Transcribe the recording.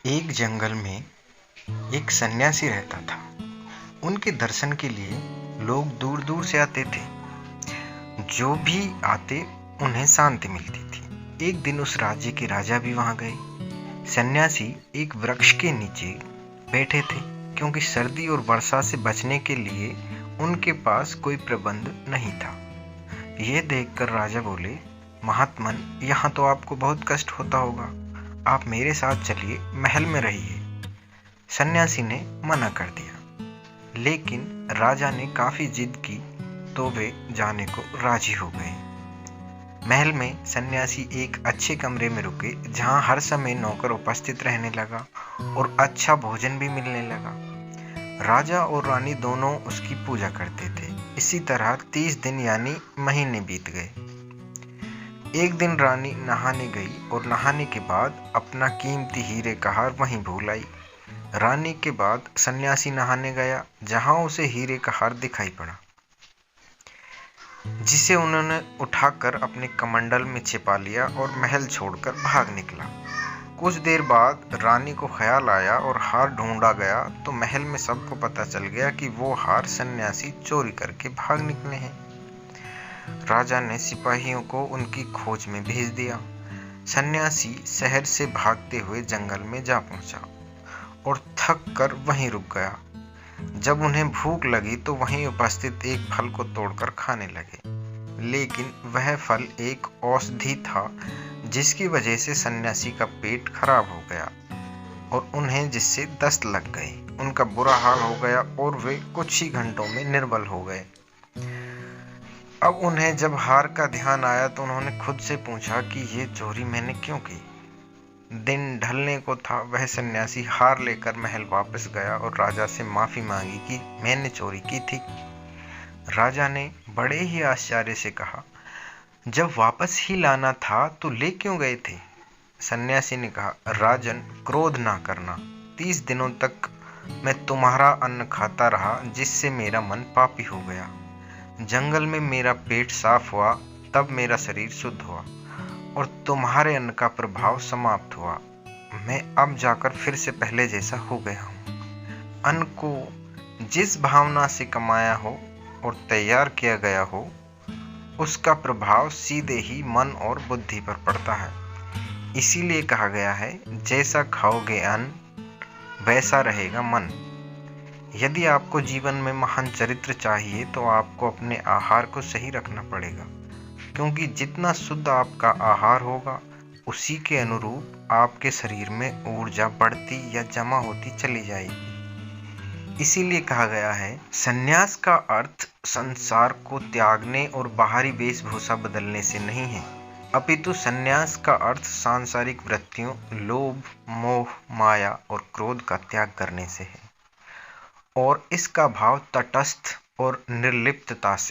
एक जंगल में एक सन्यासी रहता था। उनके दर्शन के लिए लोग दूर दूर से आते थे। जो भी आते उन्हें शांति मिलती थी। एक दिन उस राज्य के राजा भी वहां गए। सन्यासी एक वृक्ष के नीचे बैठे थे, क्योंकि सर्दी और वर्षा से बचने के लिए उनके पास कोई प्रबंध नहीं था। यह देखकर राजा बोले, महात्मन, यहाँ तो आपको बहुत कष्ट होता होगा। आप मेरे साथ चलिए, महल में रहिए। सन्यासी ने मना कर दिया, लेकिन राजा ने काफी जिद की तो वे जाने को राजी हो गए। महल में सन्यासी एक अच्छे कमरे में रुके, जहां हर समय नौकर उपस्थित रहने लगा और अच्छा भोजन भी मिलने लगा। राजा और रानी दोनों उसकी पूजा करते थे। इसी तरह 30 दिन यानी महीने बीत गए। एक दिन रानी नहाने गई और नहाने के बाद अपना कीमती हीरे का हार वहीं भूल आई। रानी के बाद सन्यासी नहाने गया, जहां उसे हीरे का हार दिखाई पड़ा, जिसे उन्होंने उठाकर अपने कमंडल में छिपा लिया और महल छोड़कर भाग निकला। कुछ देर बाद रानी को ख्याल आया और हार ढूंढा गया तो महल में सबको पता चल गया कि वो हार सन्यासी चोरी करके भाग निकले हैं। राजा ने सिपाहियों को उनकी खोज में भेज दिया। सन्यासी शहर से भागते हुए जंगल में जा पहुंचा और थक कर वहीं रुक गया। जब उन्हें भूख लगी तो वहीं उपस्थित एक फल को तोड़कर खाने लगे, लेकिन वह फल एक औषधि था, जिसकी वजह से सन्यासी का पेट खराब हो गया और उन्हें जिससे दस्त लग गई। उनका बुरा हाल हो गया और वे कुछ ही घंटों में निर्बल हो गए। अब उन्हें जब हार का ध्यान आया तो उन्होंने खुद से पूछा कि ये चोरी मैंने क्यों की। दिन ढलने को था। वह सन्यासी हार लेकर महल वापस गया और राजा से माफी मांगी कि मैंने चोरी की थी। राजा ने बड़े ही आश्चर्य से कहा, जब वापस ही लाना था तो ले क्यों गए थे? सन्यासी ने कहा, राजन, क्रोध ना करना। 30 दिनों तक मैं तुम्हारा अन्न खाता रहा, जिससे मेरा मन पापी हो गया। जंगल में मेरा पेट साफ हुआ, तब मेरा शरीर शुद्ध हुआ और तुम्हारे अन्न का प्रभाव समाप्त हुआ। मैं अब जाकर फिर से पहले जैसा हो गया हूँ। अन्न को जिस भावना से कमाया हो और तैयार किया गया हो, उसका प्रभाव सीधे ही मन और बुद्धि पर पड़ता है। इसीलिए कहा गया है, जैसा खाओगे अन्न, वैसा रहेगा मन। यदि आपको जीवन में महान चरित्र चाहिए तो आपको अपने आहार को सही रखना पड़ेगा, क्योंकि जितना शुद्ध आपका आहार होगा, उसी के अनुरूप आपके शरीर में ऊर्जा बढ़ती या जमा होती चली जाएगी। इसीलिए कहा गया है, संन्यास का अर्थ संसार को त्यागने और बाहरी वेशभूषा बदलने से नहीं है, अपितु संन्यास का अर्थ सांसारिक वृत्तियों, लोभ, मोह, माया और क्रोध का त्याग करने से है, और इसका भाव तटस्थ और निर्लिप्तता से